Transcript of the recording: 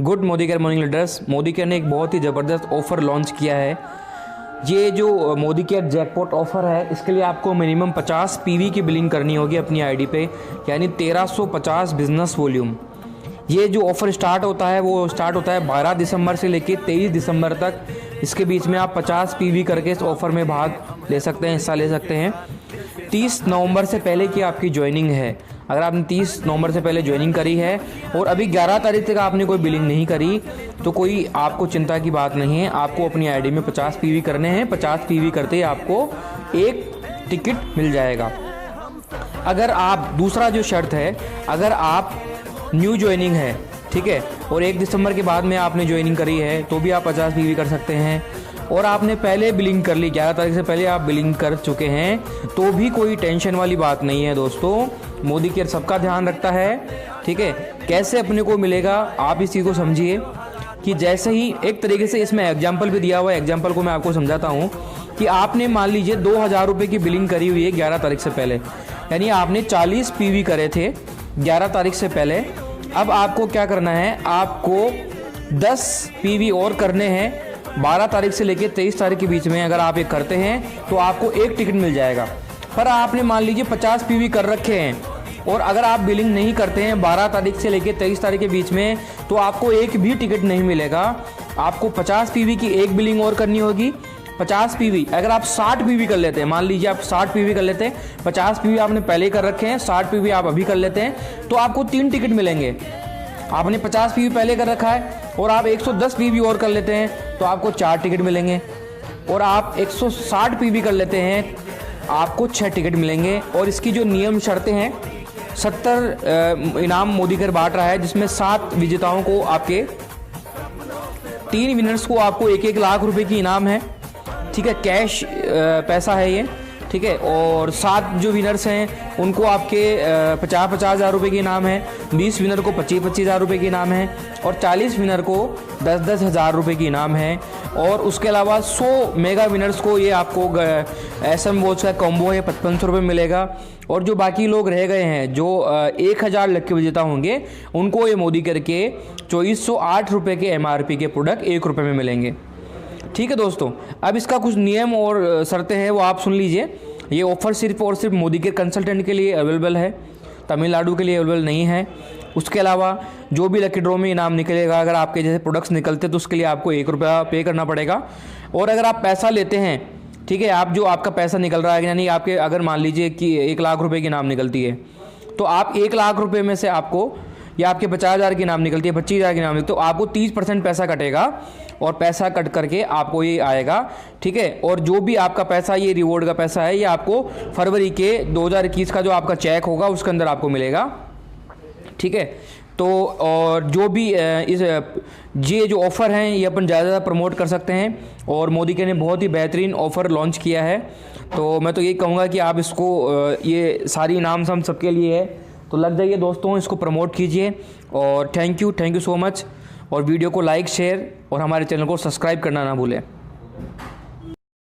Good Modi care morning leaders. Modi care ने एक बहुत ही ज़बरदस्त ऑफ़र लॉन्च किया है। ये जो मोदी केयर जैकपॉट ऑफ़र है, इसके लिए आपको मिनिमम 50 पीवी की बिलिंग करनी होगी अपनी आईडी पे, यानी 1350 बिजनेस वॉल्यूम। ये जो ऑफ़र स्टार्ट होता है वो स्टार्ट होता है 12 दिसंबर से लेकर 23 दिसंबर तक। इसके बीच में आप 50 पीवी करके इस ऑफ़र में भाग ले सकते हैं, हिस्सा ले सकते हैं। 30 नवंबर से पहले की आपकी ज्वाइनिंग है। अगर आपने 30 नवंबर से पहले ज्वाइनिंग करी है और अभी 11 तारीख तक आपने कोई बिलिंग नहीं करी, तो कोई आपको चिंता की बात नहीं है। आपको अपनी आईडी में 50 पीवी करने हैं। 50 पीवी करते ही आपको एक टिकट मिल जाएगा। अगर आप, दूसरा जो शर्त है, अगर आप न्यू ज्वाइनिंग है, ठीक है, और 1 दिसंबर के बाद में आपने ज्वाइनिंग करी है, तो भी आप 50 पीवी कर सकते हैं। और आपने पहले बिलिंग कर ली, 11 तारीख से पहले आप बिलिंग कर चुके हैं, तो भी कोई टेंशन वाली बात नहीं है दोस्तों। मोदी केयर सबका ध्यान रखता है, ठीक है। कैसे अपने को मिलेगा आप इस चीज़ को समझिए कि जैसे ही एक तरीके से इसमें एग्जाम्पल भी दिया हुआ है। एग्जाम्पल को मैं आपको समझाता हूँ कि आपने मान लीजिए 2000 रुपये की बिलिंग करी हुई है 11 तारीख से पहले, यानी आपने 40 पीवी करे थे 11 तारीख से पहले। अब आपको क्या करना है, आपको 10 पीवी और करने हैं 12 तारीख से लेकर 23 तारीख के बीच में। अगर आप ये करते हैं तो आपको एक टिकट मिल जाएगा। पर आपने मान लीजिए 50 पीवी कर रखे हैं और अगर आप बिलिंग नहीं करते हैं 12 तारीख से लेकर 23 तारीख के बीच में, तो आपको एक भी टिकट नहीं मिलेगा। आपको 50 पीवी की एक बिलिंग और करनी होगी। 50 पीवी, अगर आप 60 पीवी कर लेते हैं, मान लीजिए आप 60 पीवी कर लेते हैं, 50 पीवी आपने पहले कर रखे हैं, 60 पीवी आप अभी कर लेते हैं, तो आपको 3 टिकट मिलेंगे। आपने 50 पीवी पहले कर रखा है और आप 110 पीवी और कर लेते हैं, तो आपको 4 टिकट मिलेंगे। और आप 160 पीवी कर लेते हैं, आपको 6 टिकट मिलेंगे। और इसकी जो नियम शर्तें हैं, 70 इनाम मोदी केयर बांट रहा है, जिसमें 7 विजेताओं को, आपके 3 विनर्स को आपको 1-1 लाख रुपए की इनाम है, ठीक है, कैश पैसा है ये, ठीक है। और 7 जो विनर्स हैं उनको आपके 50-50 हज़ार रुपये की इनाम है। 20 विनर को 25-25 हज़ार रुपये की इनाम है और 40 विनर को 10-10 हज़ार रुपये की इनाम है। और उसके अलावा 100 मेगा विनर्स को ये आपको SM वॉच का कॉम्बो है, 5500 रुपये मिलेगा। और जो बाकी लोग रह गए हैं, जो 1000 लकी विजेता होंगे, उनको ये मोदी केयर के 2408 रुपये के MRP के प्रोडक्ट 1 रुपये में मिलेंगे, ठीक है दोस्तों। अब इसका कुछ नियम और शर्तें हैं, वो आप सुन लीजिए। ये ऑफ़र सिर्फ और सिर्फ मोदी केयर कंसल्टेंट के लिए अवेलेबल है, तमिलनाडु के लिए अवेलेबल नहीं है। उसके अलावा जो भी लकी ड्रॉ में इनाम निकलेगा, अगर आपके जैसे प्रोडक्ट्स निकलते तो उसके लिए आपको 1 रुपया पे करना पड़ेगा। और अगर आप पैसा लेते हैं, ठीक है, आप जो आपका पैसा निकल रहा है, यानी आपके, अगर मान लीजिए कि 1 लाख रुपये की इनाम निकलती है, तो आप 1 लाख रुपये में से आपको, या आपके 50 हज़ार की इनाम निकलती है, 25 हज़ार की इनाम निकलती है, तो आपको 30% पैसा कटेगा और पैसा कट करके आपको ये आएगा, ठीक है। और जो भी आपका पैसा, ये रिवॉर्ड का पैसा है, ये आपको फरवरी के 2021 का जो आपका चेक होगा उसके अंदर आपको मिलेगा, ठीक है। तो और जो भी ये जो ऑफ़र हैं ये अपन ज़्यादा प्रमोट कर सकते हैं। और मोदी केयर ने बहुत ही बेहतरीन ऑफ़र लॉन्च किया है, तो मैं तो यही कहूँगा कि आप इसको, ये सारी इनाम हम सबके लिए है, तो लग जाइए दोस्तों, इसको प्रमोट कीजिए। और थैंक यू सो मच। और वीडियो को लाइक, शेयर और हमारे चैनल को सब्सक्राइब करना ना भूलें।